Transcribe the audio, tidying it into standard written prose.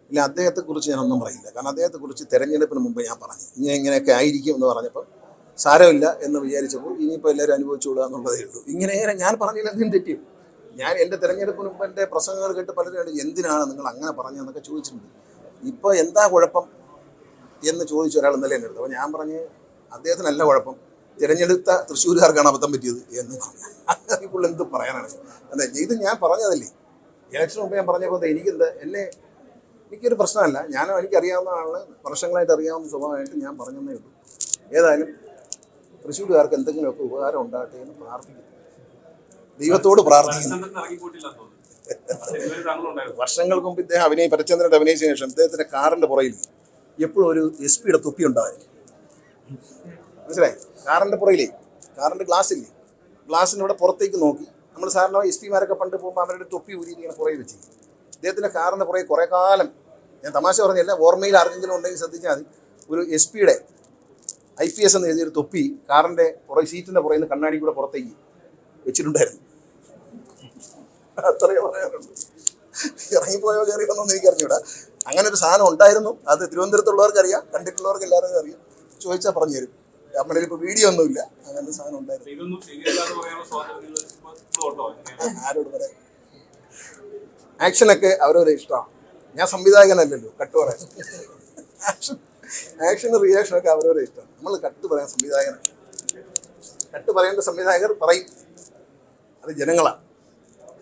ഇല്ല, അദ്ദേഹത്തെക്കുറിച്ച് ഞാനൊന്നും പറയില്ല. കാരണം അദ്ദേഹത്തെക്കുറിച്ച് തെരഞ്ഞെടുപ്പിന് മുമ്പ് ഞാൻ പറഞ്ഞു ഇങ്ങനെയൊക്കെ ആയിരിക്കും എന്ന് പറഞ്ഞപ്പോൾ സാരമില്ല എന്ന് വിചാരിച്ചപ്പോൾ ഇനിയിപ്പോൾ എല്ലാവരും അനുഭവിച്ചുകൊള്ളുക എന്നുള്ളതേ ഉള്ളൂ. ഇങ്ങനെ ഞാൻ പറഞ്ഞില്ല, എന്തും തെറ്റിയും. ഞാൻ എൻ്റെ തെരഞ്ഞെടുപ്പിന് മുമ്പ് എൻ്റെ പ്രസംഗങ്ങൾ കേട്ട് പലരും എന്തിനാണ് നിങ്ങൾ അങ്ങനെ പറഞ്ഞതെന്നൊക്കെ ചോദിച്ചിട്ടുണ്ട്. ഇപ്പോൾ എന്താ കുഴപ്പം എന്ന് ചോദിച്ച ഒരാൾ ഇന്നലെ എൻ്റെ അടുത്ത്. അപ്പോൾ ഞാൻ പറഞ്ഞ് അദ്ദേഹത്തിനല്ല കുഴപ്പം, തിരഞ്ഞെടുത്ത തൃശ്ശൂരുകാർക്കാണ് അബദ്ധം പറ്റിയത് എന്ന് പറഞ്ഞു. അതിപ്പോൾ എന്ത് പറയാനാണ്? അതെ, ഇത് ഞാൻ പറഞ്ഞതല്ലേ ഇലക്ഷന് മുമ്പ്. ഞാൻ പറഞ്ഞപ്പോൾ എനിക്കൊരു പ്രശ്നമല്ല. എനിക്കറിയാവുന്ന ആള്, വർഷങ്ങളായിട്ട് അറിയാവുന്ന സ്വഭാവമായിട്ട് ഞാൻ പറഞ്ഞതേ ഉള്ളൂ. ഏതായാലും തൃശ്ശൂരുകാർക്ക് എന്തെങ്കിലുമൊക്കെ ഉപകാരം ഉണ്ടാകട്ടെ എന്ന് പ്രാർത്ഥിക്കുന്നു, ദൈവത്തോട് പ്രാർത്ഥിക്കുന്നു. വർഷങ്ങൾക്ക് മുമ്പ് ഇദ്ദേഹം പരചന്ദ്രൻ്റെ അഭിനയിച്ച ശേഷം ഇദ്ദേഹത്തിൻ്റെ കാറിൻ്റെ പുറയിൽ എപ്പോഴും ഒരു SP തൊപ്പി ഉണ്ടായിരുന്നു. മനസ്സിലായി? കാറിൻ്റെ പുറയിലേ, കാറിൻ്റെ ഗ്ലാസ്സില്ലേ, ഗ്ലാസ്സിനൂടെ പുറത്തേക്ക് നോക്കി നമ്മൾ സാറിന് SP പണ്ട് പോകുമ്പോൾ അവരുടെ തൊപ്പി ഊരി ഇങ്ങനെ പുറകിൽ വെച്ച്. ഇദ്ദേഹത്തിൻ്റെ കാറിൻ്റെ പുറകെ കുറേ കാലം, ഞാൻ തമാശ പറഞ്ഞല്ല, ഓർമ്മയിൽ ആർക്കെങ്കിലും ഉണ്ടെങ്കിൽ ശ്രദ്ധിച്ചാൽ മതി, ഒരു SP IPS എന്ന് എഴുതിയൊരു തൊപ്പി കാറിൻ്റെ സീറ്റിൻ്റെ പുറകിൽ നിന്ന് കണ്ണാടി കൂടെ പുറത്തേക്ക് വെച്ചിട്ടുണ്ടായിരുന്നു. അത്രയേ പറയാറുണ്ട്. ഇറങ്ങിപ്പോയോ കയറി വന്നൊന്നും എനിക്കറിഞ്ഞൂടാ. അങ്ങനെ ഒരു സാധനം ഉണ്ടായിരുന്നു. അത് തിരുവനന്തപുരത്തുള്ളവർക്ക് അറിയാം, കണ്ടിട്ടുള്ളവർക്ക് എല്ലാവർക്കും അറിയാം. ചോദിച്ചാൽ പറഞ്ഞു തരും. നമ്മളിൽ ഇപ്പോൾ വീഡിയോ ഒന്നുമില്ല. അങ്ങനെ ഒരു സാധനം ഉണ്ടായിരുന്നു. ആരോട് പറയാം? ആക്ഷനൊക്കെ അവരവരെ ഇഷ്ടമാണ്. ഞാൻ സംവിധായകനല്ലല്ലോ കട്ട് പറയാൻ. ആക്ഷനും റിയാക്ഷനൊക്കെ അവരവരെ ഇഷ്ടമാണ്. നമ്മൾ കട്ട് പറയാൻ സംവിധായകനാണ്. കട്ട് പറയേണ്ട സംവിധായകർ പറയും, അത് ജനങ്ങളാണ്.